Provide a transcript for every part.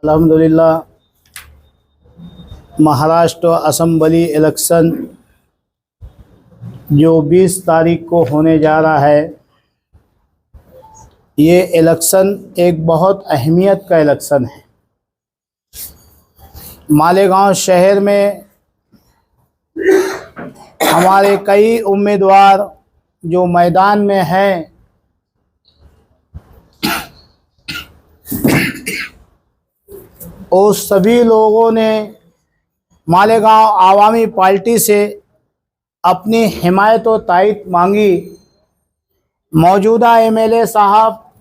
अल्हम्दुलिल्लाह Maharashtra assembly election जो 20 तारीख को होने जा रहा है, ये इलेक्शन एक बहुत अहमियत का इलेक्शन है। मालेगांव शहर में हमारे कई उम्मीदवार जो मैदान में हैं, और सभी लोगों ने मालेगांव आवामी पार्टी से अपनी हिमायत और तायद मांगी। मौजूदा एमएलए साहब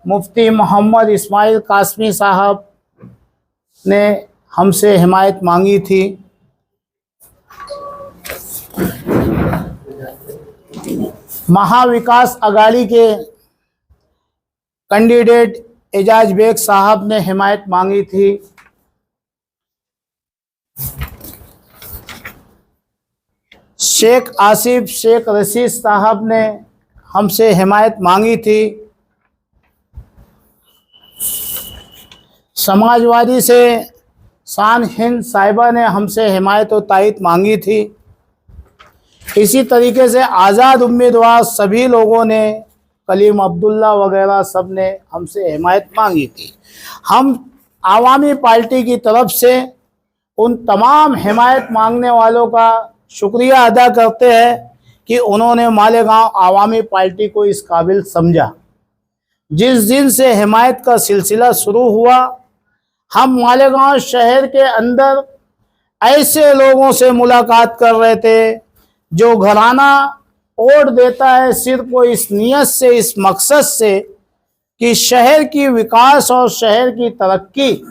मुफ्ती मोहम्मद इस्माइल कासमी साहब ने हमसे हिमायत मांगी थी। महाविकास अघाड़ी के कैंडिडेट एजाज बेग साहब ने हिमायत मांगी थी। शेख आसिफ शेख रशीद साहब ने हमसे हिमायत मांगी थी। समाजवादी से शान हिंद साहिबा ने हमसे हिमायत और तायद मांगी थी। इसी तरीके से आज़ाद उम्मीदवार सभी लोगों ने, कलीम अब्दुल्ला वगैरह सब ने हमसे हिमायत मांगी थी। हम आवामी पार्टी की तरफ से उन तमाम हिमायत मांगने वालों का शुक्रिया अदा करते हैं कि उन्होंने मालेगांव आवामी पार्टी को इस काबिल समझा। जिस दिन से हिमायत का सिलसिला शुरू हुआ, हम मालेगांव शहर के अंदर ऐसे लोगों से मुलाकात कर रहे थे जो घराना वोट देता है सिर्फ वो इस नियत से, इस मकसद से कि शहर की विकास और शहर की तरक्की,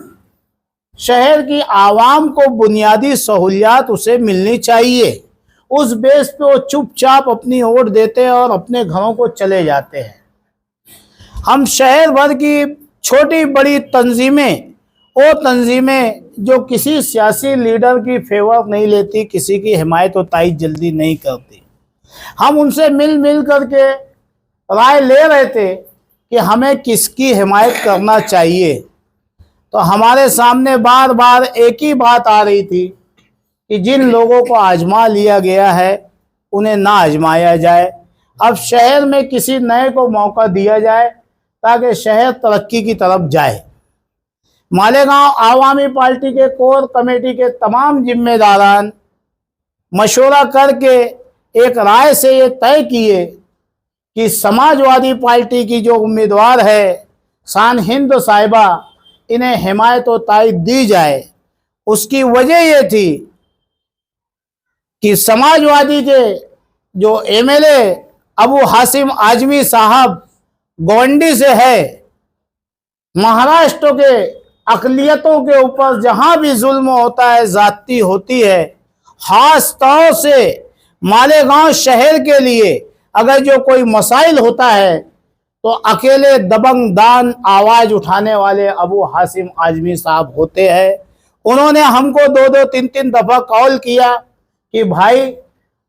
शहर की आवाम को बुनियादी सहूलियात उसे मिलनी चाहिए। उस बेस पे वो चुपचाप अपनी वोट देते हैं और अपने घरों को चले जाते हैं। हम शहर भर की छोटी बड़ी तंजीमें, वो तंजीमें जो किसी सियासी लीडर की फेवर नहीं लेती, किसी की हिमायत और तायद जल्दी नहीं करती, हम उनसे मिल करके राय ले रहे थे कि हमें किसकी हिमायत करना चाहिए। तो हमारे सामने बार बार एक ही बात आ रही थी कि जिन लोगों को आजमा लिया गया है उन्हें ना आजमाया जाए। अब शहर में किसी नए को मौका दिया जाए ताकि शहर तरक्की की तरफ जाए। मालेगांव आवामी पार्टी के कोर कमेटी के तमाम जिम्मेदारान मशवरा करके एक राय से ये तय किए कि समाजवादी पार्टी की जो उम्मीदवार है शान हिंद साहिबा, इन्हें हिमायत और तायद दी जाए। उसकी वजह ये थी कि समाजवादी के जो एमएलए अबू हाशिम आजमी साहब गोंडी से है, महाराष्ट्र के अक़लियतों के ऊपर जहां भी जुल्म होता है, ज्यादती होती है, खास तौर से मालेगांव शहर के लिए अगर जो कोई मसाइल होता है तो अकेले दबंग दान आवाज उठाने वाले अबू हाशिम आजमी साहब होते हैं। उन्होंने हमको 2-2, 3-3 दफा कॉल किया कि भाई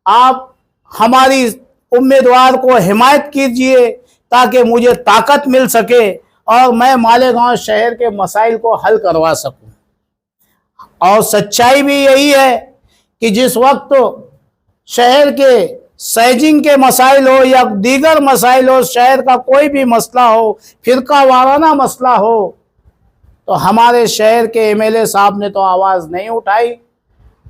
आप हमारी उम्मीदवार को हिमायत कीजिए ताकि मुझे ताकत मिल सके और मैं मालेगांव शहर के मसाइल को हल करवा सकूं। और सच्चाई भी यही है कि जिस वक्त शहर के सैजिंग के मसाइल हो या दीगर मसाइल हो, शहर का कोई भी मसला हो, फिरका वाराना मसला हो, तो हमारे शहर के एमएलए साहब ने तो आवाज़ नहीं उठाई।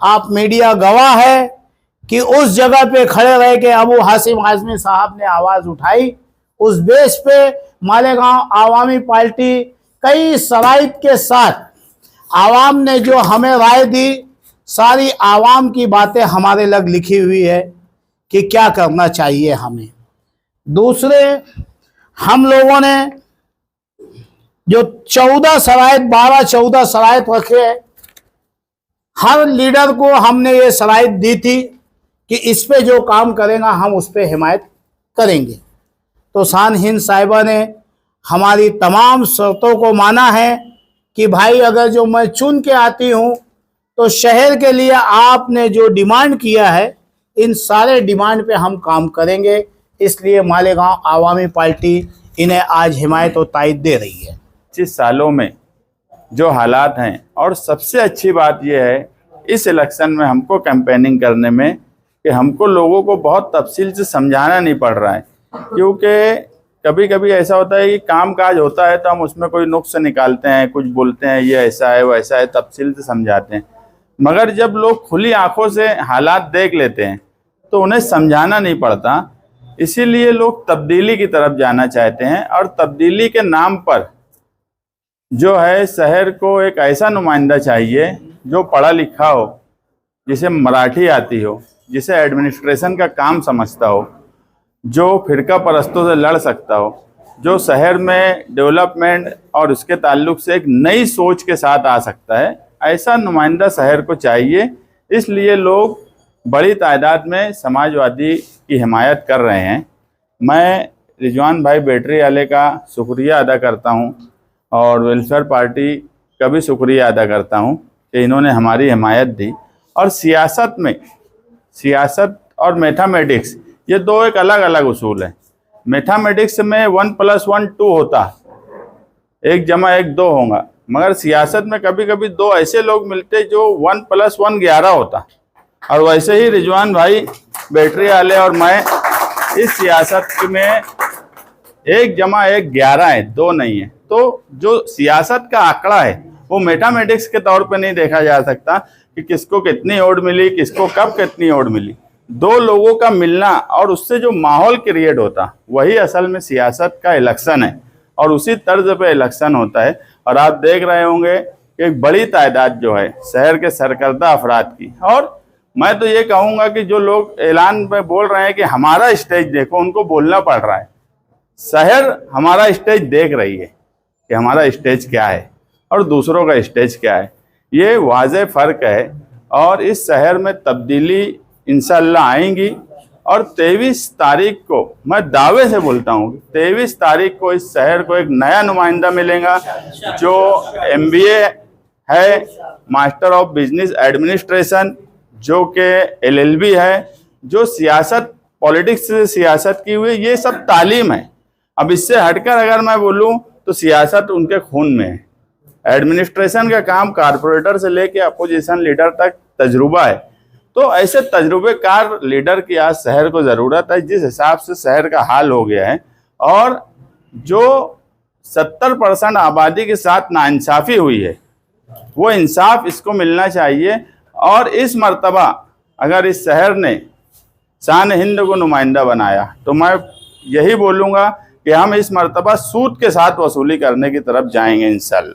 आप मीडिया गवाह है कि उस जगह पे खड़े रह के अबू हाशिम आजमी साहब ने आवाज़ उठाई। उस बेस पे मालेगांव आवामी पार्टी कई शराइत के साथ आवाम ने जो हमें राय दी, सारी आवाम की बातें हमारे लग लिखी हुई है कि क्या करना चाहिए हमें। दूसरे, हम लोगों ने जो 12-14 शराइत रखे, हर लीडर को हमने ये शराइत दी थी कि इस पे जो काम करेगा हम उस पे हिमायत करेंगे। तो शान हिंद साहिबा ने हमारी तमाम शर्तों को माना है कि भाई अगर जो मैं चुन के आती हूँ तो शहर के लिए आपने जो डिमांड किया है, इन सारे डिमांड पे हम काम करेंगे। इसलिए मालेगांव आवामी पार्टी इन्हें आज हिमायत और तायद दे रही है। 25 सालों में जो हालात हैं। और सबसे अच्छी बात यह है इस इलेक्शन में हमको कैंपेनिंग करने में कि हमको लोगों को बहुत तफसील से समझाना नहीं पड़ रहा है, क्योंकि कभी कभी ऐसा होता है कि काम काज होता है तो हम उसमें कोई नुक्स निकालते हैं, कुछ बोलते हैं ये ऐसा है वैसा है, तफसील से समझाते हैं। मगर जब लोग खुली आंखों से हालात देख लेते हैं तो उन्हें समझाना नहीं पड़ता। इसीलिए लोग तब्दीली की तरफ जाना चाहते हैं और तब्दीली के नाम पर जो है शहर को एक ऐसा नुमाइंदा चाहिए जो पढ़ा लिखा हो, जिसे मराठी आती हो, जिसे एडमिनिस्ट्रेशन का काम समझता हो, जो फिरका परस्तों से लड़ सकता हो, जो शहर में डेवलपमेंट और उसके ताल्लुक से एक नई सोच के साथ आ सकता है। ऐसा नुमाइंदा शहर को चाहिए। इसलिए लोग बड़ी तादाद में समाजवादी की हिमायत कर रहे हैं। मैं रिजवान भाई बैटरी वाले का शुक्रिया अदा करता हूं और वेलफेयर पार्टी का भी शुक्रिया अदा करता हूं कि इन्होंने हमारी हिमायत दी। और सियासत और मैथमेटिक्स ये दो एक अलग अलग उसूल है। मैथमेटिक्स में 1 + 1 2 होता, 1 + 1 2 होगा, मगर सियासत में कभी कभी दो ऐसे लोग मिलते जो 1 + 1 11 होता। और वैसे ही रिजवान भाई बैटरी वाले और मैं इस सियासत में 1 + 1 11 है, 2 नहीं है। तो जो सियासत का आंकड़ा है वो मैथमेटिक्स के तौर पे नहीं देखा जा सकता कि किसको कितनी वोट मिली, किसको कब कितनी वोट मिली। दो लोगों का मिलना और उससे जो माहौल क्रिएट होता वही असल में सियासत का इलेक्शन है और उसी तर्ज पे इलेक्शन होता है। और आप देख रहे होंगे कि एक बड़ी तादाद जो है शहर के सरकर्दा अफराद की, और मैं तो ये कहूँगा कि जो लोग ऐलान में बोल रहे हैं कि हमारा स्टेज देखो, उनको बोलना पड़ रहा है शहर हमारा स्टेज देख रही है कि हमारा स्टेज क्या है और दूसरों का स्टेज क्या है। ये वाज़ेह फ़र्क है और इस शहर में तब्दीली इंशाअल्लाह आएंगी। और 23 तारीख को मैं दावे से बोलता हूँ, 23 तारीख को इस शहर को एक नया नुमाइंदा मिलेगा जो MBA है, मास्टर ऑफ बिजनेस एडमिनिस्ट्रेशन, जो कि LLB है, जो सियासत पॉलिटिक्स से सियासत की हुई, ये सब तालीम है। अब इससे हटकर अगर मैं बोलूँ तो सियासत उनके खून में है। एडमिनिस्ट्रेशन का काम कारपोरेटर से लेके अपोजिशन लीडर तक तजुर्बा है। तो ऐसे तजुर्बेकार लीडर की आज शहर को ज़रूरत है। जिस हिसाब से शहर का हाल हो गया है और जो 70% आबादी के साथ नाइंसाफ़ी हुई है, वो इंसाफ इसको मिलना चाहिए। और इस मर्तबा अगर इस शहर ने शान हिंद को नुमाइंदा बनाया तो मैं यही बोलूँगा कि हम इस मर्तबा सूद के साथ वसूली करने की तरफ जाएंगे इंशाअल्लाह।